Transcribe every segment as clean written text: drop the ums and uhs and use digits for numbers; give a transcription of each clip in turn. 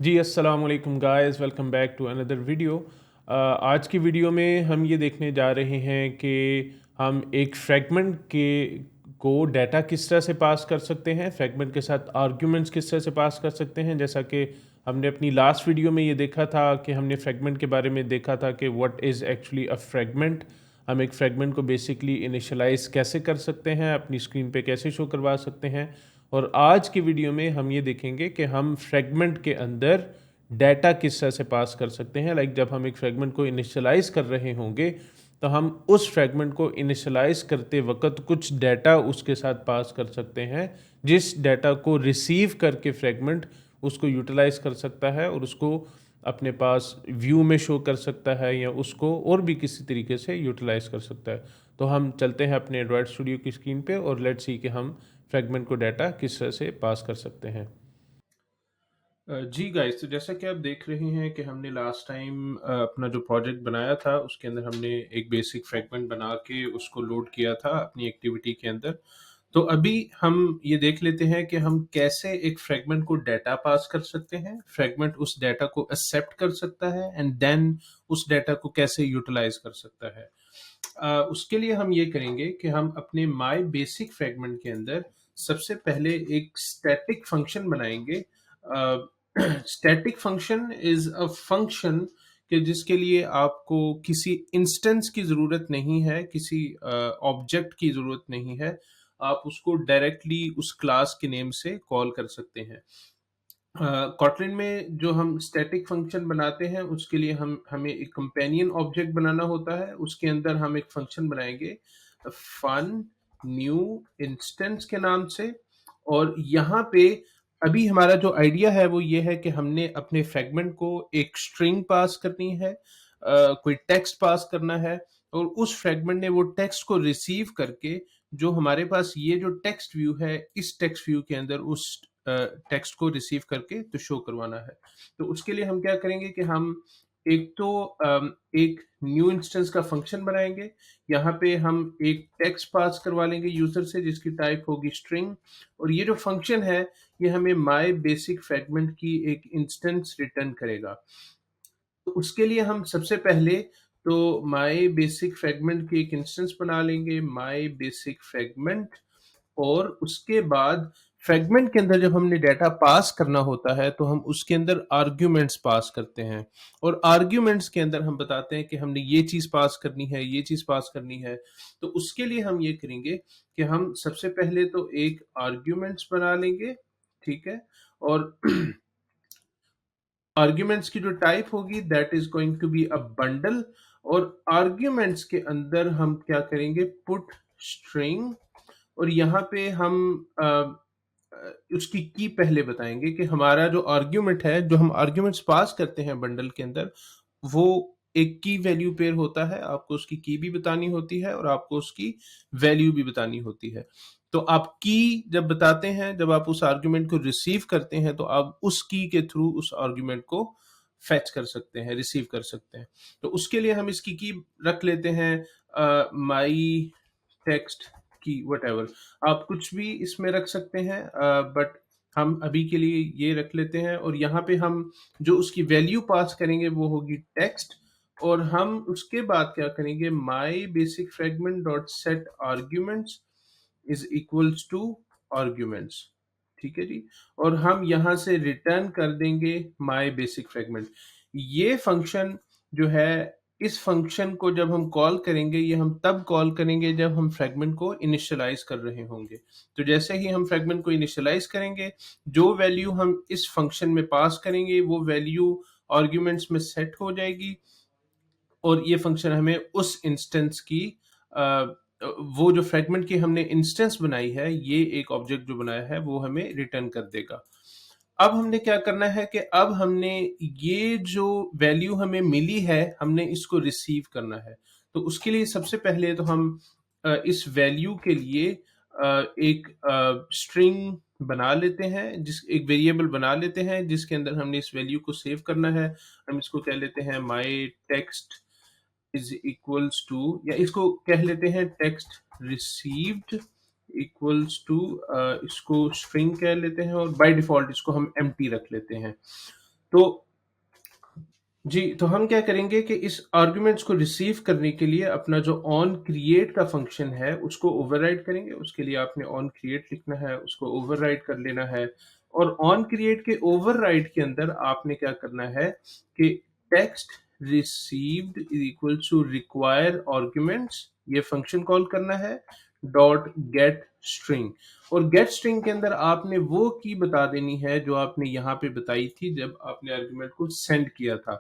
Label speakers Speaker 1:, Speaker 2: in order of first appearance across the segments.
Speaker 1: जी, अस्सलाम वालेकुम guys, welcome back to another video. आज की वीडियो में हम ये देखने जा रहे हैं कि हम एक फ्रैगमेंट के को डाटा किस तरह से पास कर सकते हैं, फ्रैगमेंट के साथ आर्ग्यूमेंट्स किस तरह से पास कर सकते हैं। जैसा कि हमने अपनी लास्ट वीडियो में ये देखा था कि हमने फ्रैगमेंट के बारे में देखा था कि what is actually a fragment. हम एक फ्रैगमेंट को बेसिकली इनिशियलाइज़ कैसे कर सकते हैं, अपनी स्क्रीन पे कैसे शो करवा सकते हैं। और आज की वीडियो में हम ये देखेंगे कि हम फ्रैगमेंट के अंदर डाटा किस तरह से पास कर सकते हैं। लाइक जब हम एक फ्रैगमेंट को इनिशियलाइज़ कर रहे होंगे तो हम उस फ्रैगमेंट को इनिशियलाइज़ करते वक्त कुछ डाटा उसके साथ पास कर सकते हैं, जिस डाटा को रिसीव करके फ्रैगमेंट उसको यूटिलाइज़ कर सकता है और उसको अपने पास व्यू में शो कर सकता है या उसको और भी किसी तरीके से यूटिलाइज़ कर सकता है। तो हम चलते हैं अपने एंड्रॉयड स्टूडियो की स्क्रीन पे और लेट्स सी कि हम फ्रैगमेंट को डाटा किस तरह से पास कर सकते हैं। जी गाइस, तो जैसा कि आप देख रहे हैं कि हमने लास्ट टाइम अपना जो प्रोजेक्ट बनाया था उसके अंदर हमने एक बेसिक फ्रैगमेंट बना के उसको लोड किया था अपनी एक्टिविटी के अंदर। तो अभी हम ये देख लेते हैं कि हम कैसे एक फ्रैगमेंट को डाटा पास कर सकते हैं, फ्रैगमेंट उस डाटा को एक्सेप्ट कर सकता है एंड देन उस डाटा को कैसे यूटिलाइज कर सकता है। उसके लिए हम ये करेंगे कि हम अपने माय बेसिक फ्रैगमेंट के अंदर सबसे पहले एक स्टैटिक फंक्शन बनाएंगे। Static function is a function कि जिसके लिए आपको किसी इंस्टेंस की ज़रूरत नहीं है, किसी ऑब्जेक्ट की ज़रूरत नहीं है। आप उसको डायरेक्टली उस क्लास के नेम से कॉल कर सकते हैं। कॉटलिन में जो हम स्टैटिक फंक्शन बनाते हैं उसके लिए हमें एक कंपेनियन ऑब्जेक्ट बनाना होता है। उसके अंदर हम एक फंक्शन बनाएंगे फन न्यू इंस्टेंस के नाम से। और यहाँ पे अभी हमारा जो आइडिया है वो ये है कि हमने अपने फ्रैगमेंट को एक स्ट्रिंग पास करनी है, कोई टेक्स्ट पास करना है और उस फ्रैगमेंट ने वो टेक्स्ट को रिसीव करके जो हमारे पास ये जो टेक्स्ट व्यू है इस टेक्स्ट व्यू के अंदर उस टेक्स्ट को रिसीव करके तो शो करवाना है। तो उसके लिए हम क्या करेंगे कि हम एक तो एक न्यू इंस्टेंस का फंक्शन बनाएंगे। यहाँ पे हम एक टेक्स्ट पास करवा लेंगे यूजर से जिसकी टाइप होगी स्ट्रिंग। और ये जो फंक्शन है ये हमें माय बेसिक फ्रैगमेंट की एक इंस्टेंस रिटर्न करेगा। तो उसके लिए हम सबसे पहले तो माय बेसिक फ्रैगमेंट की एक इंस्टेंस बना लेंगे, माय बेसिक फ्रैगमेंट। और उसके बाद फ्रैगमेंट के अंदर जब हमने डाटा पास करना होता है तो हम उसके अंदर आर्ग्यूमेंट्स पास करते हैं। और आर्ग्यूमेंट्स के अंदर हम बताते हैं कि हमने ये चीज पास करनी है, ये चीज पास करनी है। तो उसके लिए हम ये करेंगे कि हम सबसे पहले तो एक आर्ग्यूमेंट्स बना लेंगे, ठीक है। और आर्ग्यूमेंट्स की जो टाइप होगी that is going to be a bundle. और आर्ग्यूमेंट्स के अंदर हम क्या करेंगे, पुट स्ट्रिंग। और यहाँ पे हम उसकी की पहले बताएंगे कि हमारा जो आर्ग्यूमेंट है, जो हम आर्ग्यूमेंट्स पास करते हैं बंडल के अंदर, वो एक की वैल्यू पेयर होता है। आपको उसकी की भी बतानी होती है और आपको उसकी वैल्यू भी बतानी होती है। तो आप की जब बताते हैं, जब आप उस आर्ग्यूमेंट को रिसीव करते हैं तो आप उस की के थ्रू उस आर्ग्यूमेंट को फेच कर सकते हैं, रिसीव कर सकते हैं। तो उसके लिए हम इसकी की रख लेते हैं माई टेक्स्ट की, वट आप कुछ भी इसमें रख सकते हैं, बट हम अभी के लिए ये रख लेते हैं। और यहाँ पे हम जो उसकी वैल्यू पास करेंगे वो होगी टेक्स्ट। और हम उसके बाद क्या करेंगे, my basic fragment dot set arguments is equals to arguments, ठीक है जी। और हम यहाँ से रिटर्न कर देंगे माई बेसिक फ्रैगमेंट। ये फंक्शन जो है, इस फंक्शन को जब हम कॉल करेंगे ये हम तब कॉल करेंगे जब हम फ्रैगमेंट को इनिशियलाइज कर रहे होंगे। तो जैसे ही हम फ्रैगमेंट को इनिशियलाइज करेंगे, जो वैल्यू हम इस फंक्शन में पास करेंगे वो वैल्यू आर्ग्यूमेंट्स में सेट हो जाएगी। और ये फंक्शन हमें उस इंस्टेंस की वो जो फ्रैगमेंट की हमने इंस्टेंस बनाई है, ये एक ऑब्जेक्ट जो बनाया है वो हमें रिटर्न कर देगा। अब हमने क्या करना है कि अब हमने ये जो वैल्यू हमें मिली है हमने इसको रिसीव करना है। तो उसके लिए सबसे पहले तो हम इस वैल्यू के लिए एक स्ट्रिंग बना लेते हैं, जिस एक वेरिएबल बना लेते हैं जिसके अंदर हमने इस वैल्यू को सेव करना है। हम इसको कह लेते हैं my text is equals to, या इसको कह लेते हैं टेक्स्ट रिसीव्ड इक्वल्स टू, इसको स्ट्रिंग कह लेते हैं और बाय डिफॉल्ट इसको हम एम्प्टी रख लेते हैं। तो जी, तो हम क्या करेंगे कि इस आर्ग्यूमेंट्स को रिसीव करने के लिए अपना जो ऑन क्रिएट का फंक्शन है, उसको ओवरराइड करेंगे। उसके लिए आपने ऑन क्रिएट लिखना है, उसको ओवरराइड कर लेना है और ऑन क्रिएट के ओवरराइड के अंदर आपने क्या करना है कि text received is equal to require arguments, ये फंक्शन कॉल करना है, डॉट गेट स्ट्रिंग। और गेट स्ट्रिंग के अंदर आपने वो की बता देनी है जो आपने यहाँ पे बताई थी जब आपने आर्गुमेंट को सेंड किया था।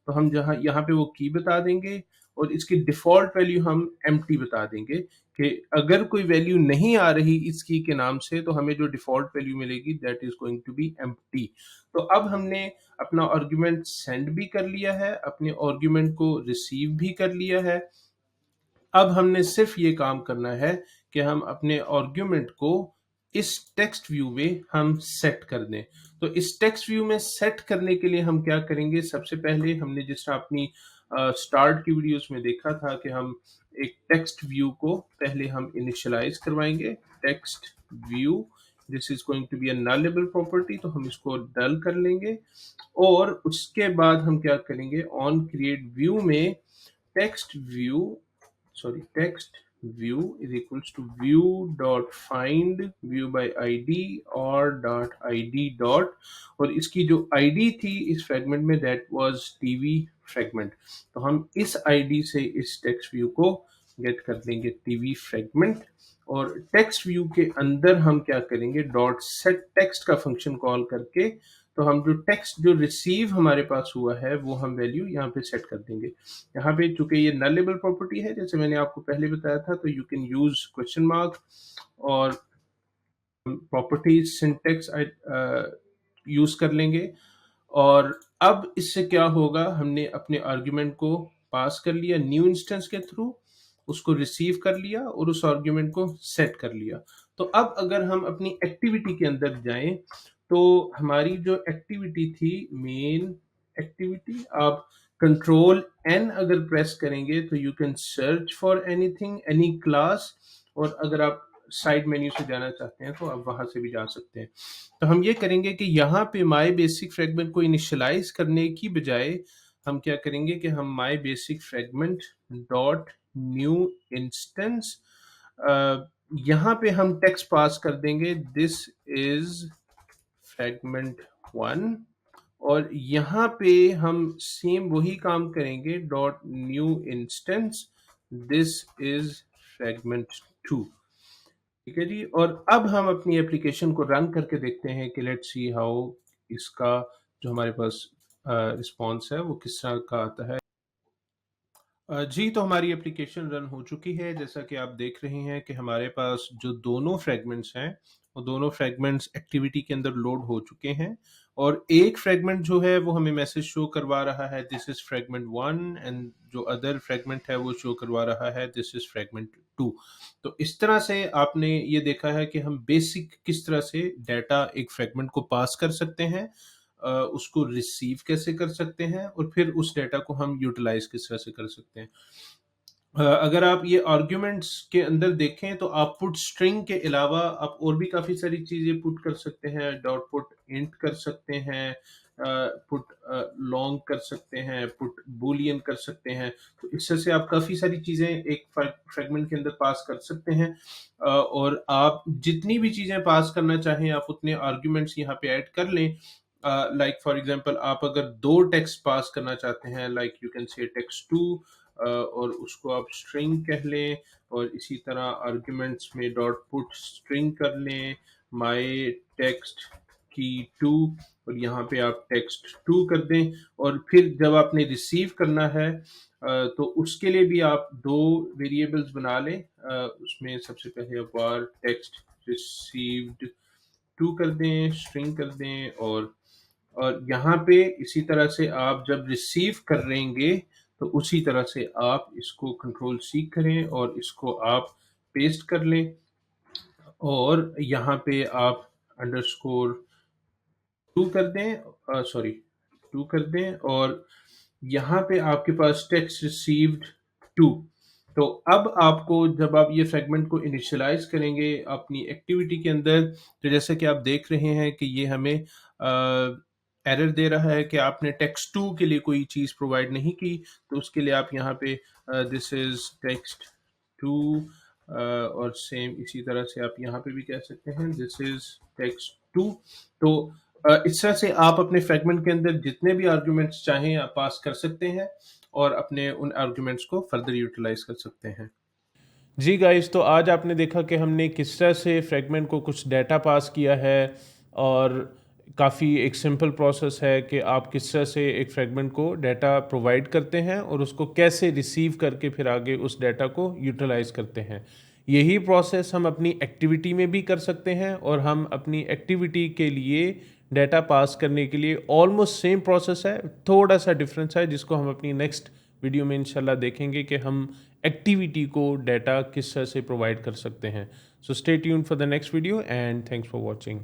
Speaker 1: तो हम जहाँ यहाँ पे वो की बता देंगे और इसकी डिफॉल्ट वैल्यू हम एम्प्टी बता देंगे कि अगर कोई वैल्यू नहीं आ रही इस की के नाम से तो हमें जो डिफॉल्ट वैल्यू मिलेगी that is going to be empty. तो अब हमने अपना आर्गुमेंट सेंड भी कर लिया है, अपने आर्गुमेंट को रिसीव भी कर लिया है। अब हमने सिर्फ ये काम करना है कि हम अपने आर्ग्यूमेंट को इस टेक्स्ट व्यू में हम सेट कर दें। तो इस टेक्स्ट व्यू में सेट करने के लिए हम क्या करेंगे, सबसे पहले हमने जिस तरह अपनी स्टार्ट की वीडियोस में देखा था कि हम एक टेक्स्ट व्यू को पहले हम इनिशियलाइज करवाएंगे। Text view, this is going to be a nullable property, तो हम इसको डल कर लेंगे और उसके बाद हम क्या करेंगे, ऑन क्रिएट व्यू में text view text view is equals to view dot find view by id or dot id dot, और इसकी जो id थी इस फ्रेगमेंट में दैट वाज tv फ्रेगमेंट। तो हम इस id से इस टेक्स्ट व्यू को गेट कर लेंगे tv फ्रेगमेंट और टेक्स्ट व्यू के अंदर हम क्या करेंगे, डॉट सेट टेक्स्ट का फंक्शन कॉल करके तो हम जो टेक्स्ट जो रिसीव हमारे पास हुआ है वो हम वैल्यू यहाँ पे सेट कर देंगे। यहाँ पे चूंकि ये नलेबल प्रॉपर्टी है जैसे मैंने आपको पहले बताया था, तो you can use question mark और प्रॉपर्टी सिंटेक्स यूज कर लेंगे। और अब इससे क्या होगा, हमने अपने आर्ग्यूमेंट को पास कर लिया न्यू इंस्टेंस के थ्रू, उसको रिसीव कर लिया और उस आर्ग्यूमेंट को सेट कर लिया। तो अब अगर हम अपनी एक्टिविटी के अंदर जाएं तो हमारी जो एक्टिविटी थी मेन एक्टिविटी, आप कंट्रोल एन अगर प्रेस करेंगे तो you can search for anything any class, और अगर आप साइड मेन्यू से जाना चाहते हैं तो आप वहां से भी जा सकते हैं। तो हम ये करेंगे कि यहाँ पे माई बेसिक फ्रेगमेंट को इनिशियलाइज करने की बजाय हम क्या करेंगे कि हम my basic fragment dot new instance, यहाँ पे हम टेक्स्ट पास कर देंगे दिस इज फ्रेगमेंट 1, और यहाँ पे हम सेम वही काम करेंगे dot new instance this is fragment 2। ठीक है जी, और अब हम अपनी एप्लीकेशन को रन करके देखते हैं कि लेट्स सी हाउ इसका जो हमारे पास रिस्पॉन्स है वो किस तरह का आता है। जी, तो हमारी एप्लीकेशन रन हो चुकी है। जैसा कि आप देख रहे हैं कि हमारे पास जो दोनों फ्रेगमेंट्स हैं वो दोनों फ्रेगमेंट्स एक्टिविटी के अंदर लोड हो चुके हैं और एक फ्रेगमेंट जो है वो हमें मैसेज शो करवा रहा है दिस इज फ्रेगमेंट 1, एंड जो अदर फ्रेगमेंट है वो शो करवा रहा है दिस इज फ्रेगमेंट 2। तो इस तरह से आपने ये देखा है कि हम बेसिक किस तरह से डाटा एक फ्रेगमेंट को पास कर सकते हैं, उसको रिसीव कैसे कर सकते हैं और फिर उस डेटा को हम यूटिलाइज किस तरह से कर सकते हैं। अगर आप ये आर्ग्यूमेंट्स के अंदर देखें तो आप पुट स्ट्रिंग के अलावा आप और भी काफ़ी सारी चीज़ें पुट कर सकते हैं, डॉट पुट इंट कर सकते हैं, पुट लॉन्ग कर सकते हैं, पुट बूलियन कर सकते हैं। तो इस तरह से आप काफ़ी सारी चीज़ें एक फ्रेगमेंट के अंदर पास कर सकते हैं, और आप जितनी भी चीज़ें पास करना चाहें आप उतने आर्ग्यूमेंट्स यहाँ पे ऐड कर लें। लाइक फॉर एग्जांपल आप अगर दो टेक्स्ट पास करना चाहते हैं, like you can say text 2 और उसको आप स्ट्रिंग कह लें, और इसी तरह आर्ग्यूमेंट्स में डॉट पुट स्ट्रिंग कर लें माय टेक्स्ट की 2, और यहाँ पे आप टेक्स्ट 2 कर दें, और फिर जब आपने रिसीव करना है तो उसके लिए भी आप दो वेरिएबल्स बना लें। उसमें सबसे पहले आप वार टेक्स्ट रिसीव्ड 2 कर दें, स्ट्रिंग कर दें, और यहाँ पे इसी तरह से आप जब रिसीव कर लेंगे तो उसी तरह से आप इसको कंट्रोल सी करें और इसको आप पेस्ट कर लें, और यहाँ पे आप अंडरस्कोर 2 कर दें, सॉरी 2 कर दें, और यहाँ पे आपके पास टेक्स्ट रिसीव्ड 2। तो अब आपको जब आप ये फ्रेगमेंट को इनिशियलाइज करेंगे अपनी एक्टिविटी के अंदर, तो जैसे कि आप देख रहे हैं कि ये हमें एरर दे रहा है कि आपने टेक्स्ट 2 के लिए कोई चीज़ प्रोवाइड नहीं की, तो उसके लिए आप यहाँ पे दिस इज़ टेक्स्ट 2 और सेम इसी तरह से आप यहाँ पे भी कह सकते हैं दिस इज़ टेक्स्ट 2। तो इस तरह से आप अपने फ्रेगमेंट के अंदर जितने भी आर्ग्यूमेंट्स चाहें आप पास कर सकते हैं और अपने उन आर्ग्यूमेंट्स को फर्दर यूटिलाइज कर सकते हैं। जी गाइस, तो आज आपने देखा कि हमने किस तरह से फ्रेगमेंट को कुछ डाटा पास किया है और काफ़ी एक सिंपल प्रोसेस है कि आप किस तरह से एक फ्रेगमेंट को डाटा प्रोवाइड करते हैं और उसको कैसे रिसीव करके फिर आगे उस डाटा को यूटिलाइज करते हैं। यही प्रोसेस हम अपनी एक्टिविटी में भी कर सकते हैं और हम अपनी एक्टिविटी के लिए डाटा पास करने के लिए ऑलमोस्ट सेम प्रोसेस है, थोड़ा सा डिफरेंस है जिसको हम अपनी नेक्स्ट वीडियो में इंशाल्लाह देखेंगे कि हम एक्टिविटी को डाटा किस तरह से प्रोवाइड कर सकते हैं। So stay tuned for the next video and thanks for watching.